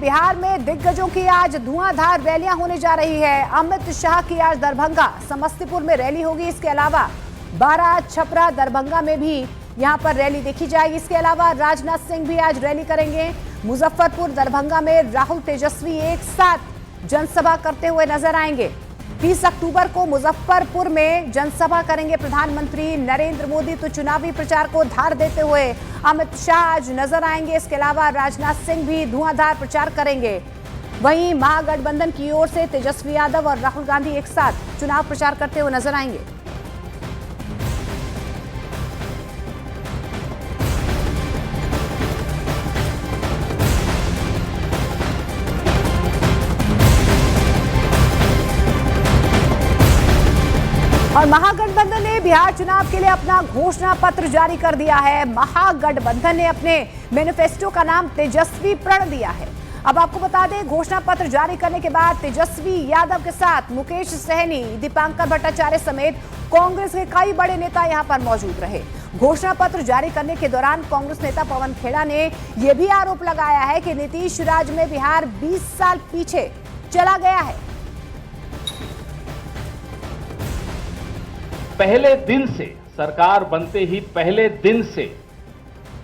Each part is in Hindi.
बिहार में दिग्गजों की आज धुआंधार रैलियां होने जा रही है। अमित शाह की आज दरभंगा, समस्तीपुर में रैली होगी। इसके अलावा बारात, छपरा, दरभंगा में भी यहां पर रैली देखी जाएगी। इसके अलावा राजनाथ सिंह भी आज रैली करेंगे। मुजफ्फरपुर, दरभंगा में राहुल, तेजस्वी एक साथ जनसभा करते हुए नजर आएंगे। 30 अक्टूबर को मुजफ्फरपुर में जनसभा करेंगे प्रधानमंत्री नरेंद्र मोदी। तो चुनावी प्रचार को धार देते हुए अमित शाह आज नजर आएंगे। इसके अलावा राजनाथ सिंह भी धुआंधार प्रचार करेंगे। वहीं महागठबंधन की ओर से तेजस्वी यादव और राहुल गांधी एक साथ चुनाव प्रचार करते हुए नजर आएंगे। और महागठबंधन ने बिहार चुनाव के लिए अपना घोषणा पत्र जारी कर दिया है। महागठबंधन ने अपने मैनिफेस्टो का नाम तेजस्वी प्रण दिया है। अब आपको बता दें, घोषणा पत्र जारी करने के बाद तेजस्वी यादव के साथ मुकेश सहनी, दीपांकर भट्टाचार्य समेत कांग्रेस के कई बड़े नेता यहां पर मौजूद रहे। घोषणा पत्र जारी करने के दौरान कांग्रेस नेता पवन खेड़ा ने यह भी आरोप लगाया है कि नीतीश राज में बिहार 20 साल पीछे चला गया है। पहले दिन से, सरकार बनते ही पहले दिन से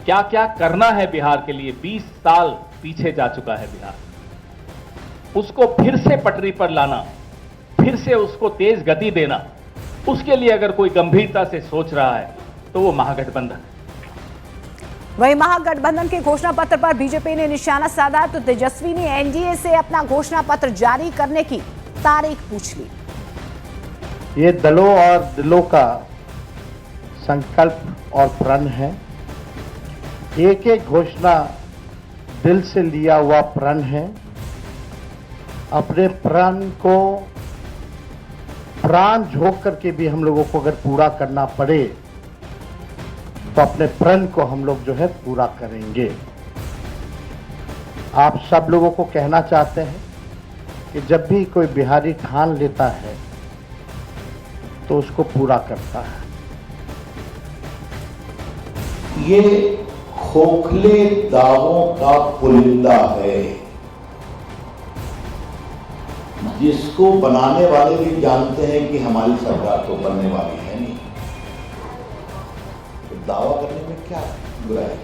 क्या क्या करना है बिहार के लिए, 20 साल पीछे जा चुका है बिहार। उसको फिर से पटरी पर लाना, फिर से उसको तेज गति देना, उसके लिए अगर कोई गंभीरता से सोच रहा है तो वो महागठबंधन है। वहीं महागठबंधन के घोषणा पत्र पर बीजेपी ने निशाना साधा तो तेजस्वी ने एनडीए से अपना घोषणा पत्र जारी करने की तारीख पूछ ली। ये दलों और दिलों का संकल्प और प्रण है। एक एक घोषणा दिल से लिया हुआ प्रण है। अपने प्रण को प्राण झोंक करके भी हम लोगों को अगर पूरा करना पड़े तो अपने प्रण को हम लोग जो है पूरा करेंगे। आप सब लोगों को कहना चाहते हैं कि जब भी कोई बिहारी ठान लेता है तो उसको पूरा करता है। ये खोखले दावों का पुलिंदा है जिसको बनाने वाले भी जानते हैं कि हमारी सरकार तो बनने वाली है नहीं। तो दावा करने में क्या बुराई है?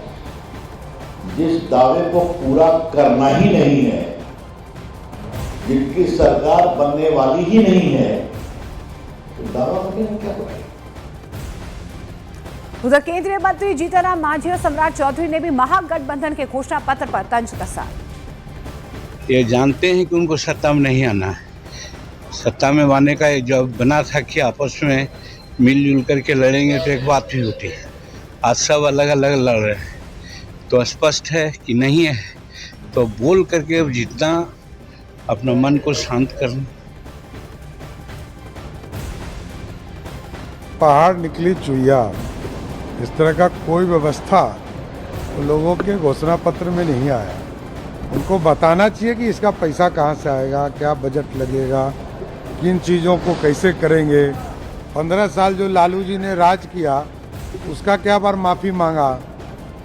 जिस दावे को पूरा करना ही नहीं है, जिनकी सरकार बनने वाली ही नहीं है, दावा करने में क्या बुराई? उधर केंद्रीय मंत्री जीतनराम मांझी और सम्राट चौधरी ने भी महागठबंधन के घोषणा पत्र पर तंज कसा। ये जानते हैं कि उनको सत्ता में नहीं आना है। सत्ता में आने का जो बना था कि आपस में मिलजुल करके लड़ेंगे तो एक बात भी होती है। आज सब अलग अलग लड़ रहे हैं, तो स्पष्ट है कि नहीं है। तो बोल करके जितना अपना मन को शांत करना। पहाड़ निकली चुईया, इस तरह का कोई व्यवस्था तो लोगों के घोषणा पत्र में नहीं आया। उनको बताना चाहिए कि इसका पैसा कहाँ से आएगा, क्या बजट लगेगा, किन चीज़ों को कैसे करेंगे। 15 साल जो लालू जी ने राज किया उसका क्या बार माफ़ी मांगा,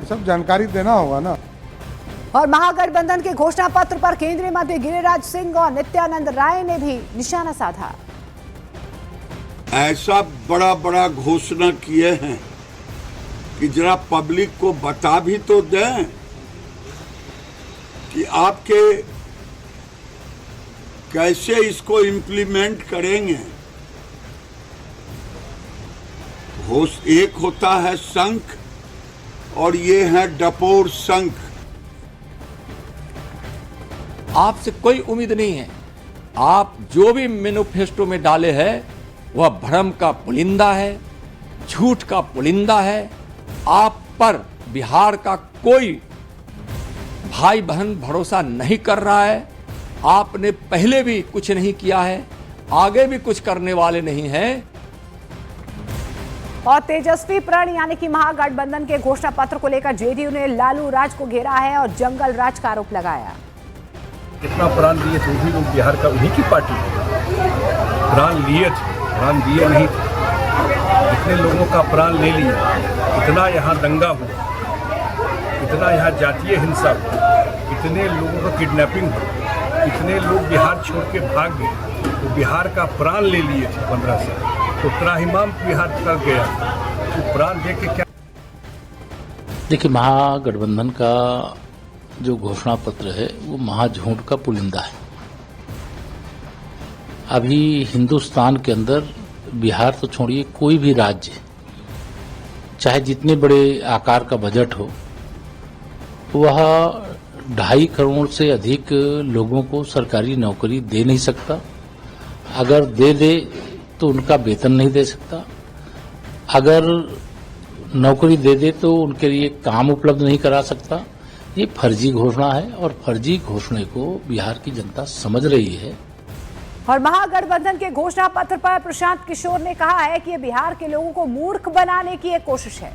ये सब जानकारी देना होगा ना। और महागठबंधन के घोषणा पत्र पर केंद्रीय मंत्री गिरिराज सिंह और नित्यानंद राय ने भी निशाना साधा। ऐसा बड़ा बड़ा घोषणा किए हैं कि जरा पब्लिक को बता भी तो दें कि आपके कैसे इसको इम्प्लीमेंट करेंगे। एक होता है शंख और ये है डपोर शंख। आपसे कोई उम्मीद नहीं है। आप जो भी मैनिफेस्टो में डाले हैं वह भ्रम का पुलिंदा है, झूठ का पुलिंदा है। आप पर बिहार का कोई भाई बहन भरोसा नहीं कर रहा है। आपने पहले भी कुछ नहीं किया है, आगे भी कुछ करने वाले नहीं हैं। और तेजस्वी प्रण यानी कि महागठबंधन के घोषणा पत्र को लेकर जेडीयू ने लालू राज को घेरा है और जंगल राज का आरोप लगाया। कितना प्राण दिए थे भी लोग, बिहार का उन्हीं की पार्टी है। प्राण लिए थे, प्राण दिए नहीं थे। इतने लोगों का प्राण ले लिया, इतना यहाँ दंगा हुआ, इतना यहाँ जातीय हिंसा हुआ, इतने लोगों का किडनैपिंग हो, इतने लोग बिहार छोड़ के भाग गए, तो बिहार का प्राण ले लिए थे 15 साल, तो त्राहिमाम बिहार तक गया, तो प्राण दे के क्या। देखिए, महागठबंधन का जो घोषणा पत्र है वो महाझूठ का पुलिंदा है। अभी हिंदुस्तान के अंदर बिहार तो छोड़िए, कोई भी राज्य चाहे जितने बड़े आकार का बजट हो, वह 2.5 करोड़ से अधिक लोगों को सरकारी नौकरी दे नहीं सकता। अगर दे दे तो उनका वेतन नहीं दे सकता। अगर नौकरी दे दे तो उनके लिए काम उपलब्ध नहीं करा सकता। ये फर्जी घोषणा है और फर्जी घोषणा को बिहार की जनता समझ रही है। और महागठबंधन के घोषणा पत्र पर प्रशांत किशोर ने कहा है कि ये बिहार के लोगों को मूर्ख बनाने की एक कोशिश है।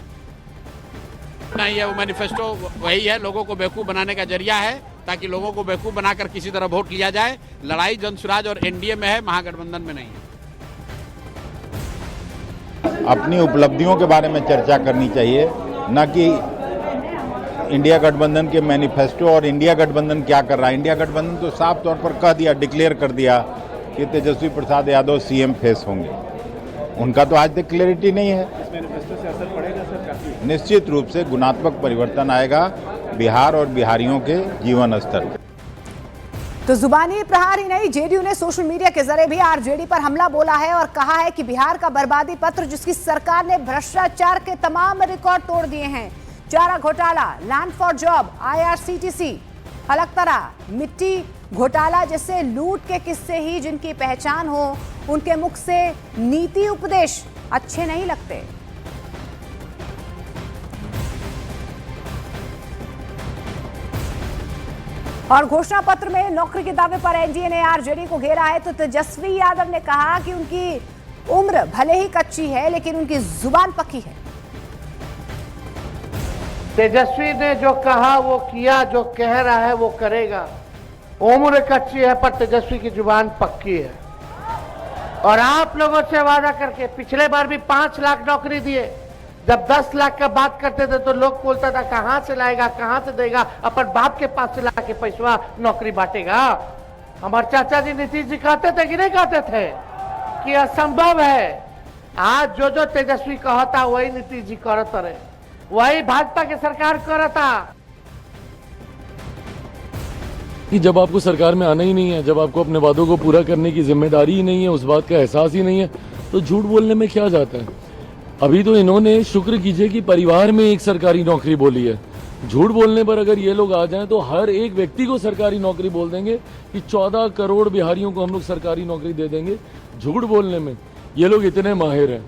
नहीं है, वो मैनिफेस्टो वही है, लोगों को बेवकूफ बनाने का जरिया है, ताकि लोगों को बेवकूफ बनाकर किसी तरह वोट लिया जाए। लड़ाई जनसुराज और एनडीए में है, महागठबंधन में नहीं है। अपनी उपलब्धियों के बारे में चर्चा करनी चाहिए, न कि इंडिया गठबंधन के मैनिफेस्टो और इंडिया गठबंधन क्या कर रहा है। इंडिया गठबंधन तो साफ तौर पर कह दिया, डिक्लेयर कर दिया कि तेजस्वी प्रसाद यादव सीएम फेस होंगे। उनका तो आज तक क्लैरिटी नहीं है। इस मैनिफेस्टो से असर पड़ेगा सर? काफी निश्चित रूप से गुणात्मक परिवर्तन आएगा बिहार और बिहारियों के जीवन स्तर पर। तो जुबानी प्रहार ही नहीं, जेडीयू ने सोशल मीडिया के जरिए भी आरजेडी पर हमला बोला है और कहा है कि बिहार का बर्बादी पत्र, जिसकी सरकार ने भ्रष्टाचार के तमाम रिकॉर्ड तोड़ दिए हैं, चारा घोटाला, लैंड फॉर जॉब, IRCTC, अलकतरा, मिट्टी घोटाला जैसे लूट के किस्से ही जिनकी पहचान हो, उनके मुख से नीति उपदेश अच्छे नहीं लगते। और घोषणा पत्र में नौकरी के दावे पर एनडीए ने आरजेडी को घेरा है। तो तेजस्वी यादव ने कहा कि उनकी उम्र भले ही कच्ची है, लेकिन उनकी जुबान पक्की है। तेजस्वी ने जो कहा वो किया, जो कह रहा है वो करेगा। उम्र कच्ची है पर तेजस्वी की जुबान पक्की है। और आप लोगों से वादा करके पिछले बार भी 5 लाख नौकरी दिए। जब 10 लाख का बात करते थे तो लोग बोलता था कहां से लाएगा, कहां से देगा, अपन बाप के पास से ला के पैसा नौकरी बांटेगा। हमारे चाचा जी नीतीश जी कहते थे कि नहीं कहते थे कि असंभव है। आज जो तेजस्वी कहता वही नीतीश जी करत रहे, वही भाजपा की सरकार करता। कि जब आपको सरकार में आना ही नहीं है, जब आपको अपने वादों को पूरा करने की जिम्मेदारी ही नहीं है, उस बात का एहसास ही नहीं है, तो झूठ बोलने में क्या जाता है। अभी तो इन्होंने शुक्र कीजिए कि परिवार में एक सरकारी नौकरी बोली है। झूठ बोलने पर अगर ये लोग आ जाएं तो हर एक व्यक्ति को सरकारी नौकरी बोल देंगे कि 14 करोड़ बिहारियों को हम लोग सरकारी नौकरी दे देंगे। झूठ बोलने में ये लोग इतने माहिर हैं।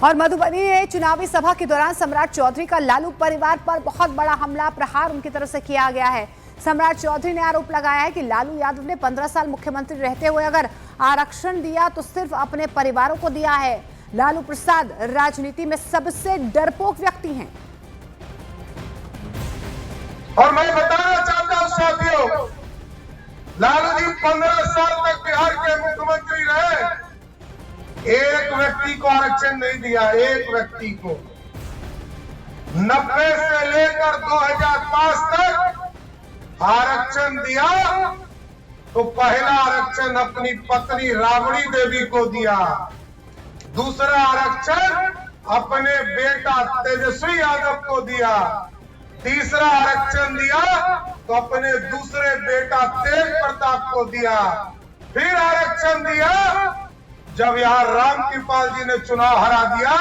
और मधुबनी में चुनावी सभा के दौरान सम्राट चौधरी का लालू परिवार पर बहुत बड़ा हमला प्रहार उनकी तरफ से किया गया है। सम्राट चौधरी ने आरोप लगाया है कि लालू यादव ने 15 साल मुख्यमंत्री रहते हुए अगर आरक्षण दिया तो सिर्फ अपने परिवारों को दिया है। लालू प्रसाद राजनीति में सबसे डरपोक व्यक्ति हैं। और मैं बताना चाहता हूं साथियों, लालू जी 15 साल तक बिहार के मुख्यमंत्री रहे, एक व्यक्ति को आरक्षण नहीं दिया। एक व्यक्ति को 90 से लेकर 2005 तक आरक्षण दिया तो पहला आरक्षण अपनी पत्नी राबड़ी देवी को दिया, दूसरा आरक्षण अपने बेटा तेजस्वी यादव को दिया, तीसरा आरक्षण दिया तो अपने दूसरे बेटा तेज प्रताप को दिया, फिर आरक्षण दिया जब यहां रामकृपाल जी ने चुनाव हरा दिया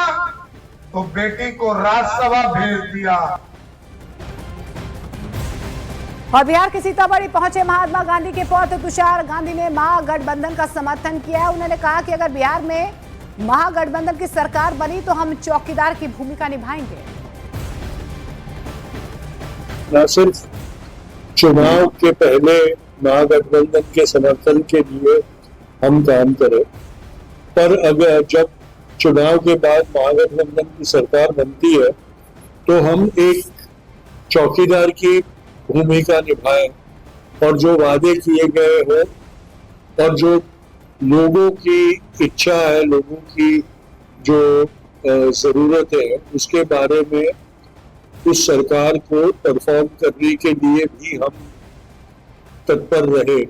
तो बेटी को राज्यसभा भेज दिया। और बिहार के सीतामढ़ी पहुंचे महात्मा गांधी के पौत्र तुषार गांधी ने महागठबंधन का समर्थन किया। उन्होंने कहा कि अगर बिहार में महागठबंधन की सरकार बनी तो हम चौकीदार की भूमिका निभाएंगे। न सिर्फ चुनाव के पहले महागठबंधन के समर्थन के लिए हम काम करें, पर अगर जब चुनाव के बाद महागठबंधन की सरकार बनती है तो हम एक चौकीदार की भूमिका निभाएं और जो वादे किए गए हैं और जो लोगों की इच्छा है, लोगों की जो जरूरतें हैं उसके बारे में इस सरकार को परफॉर्म करने के लिए भी हम तत्पर रहे।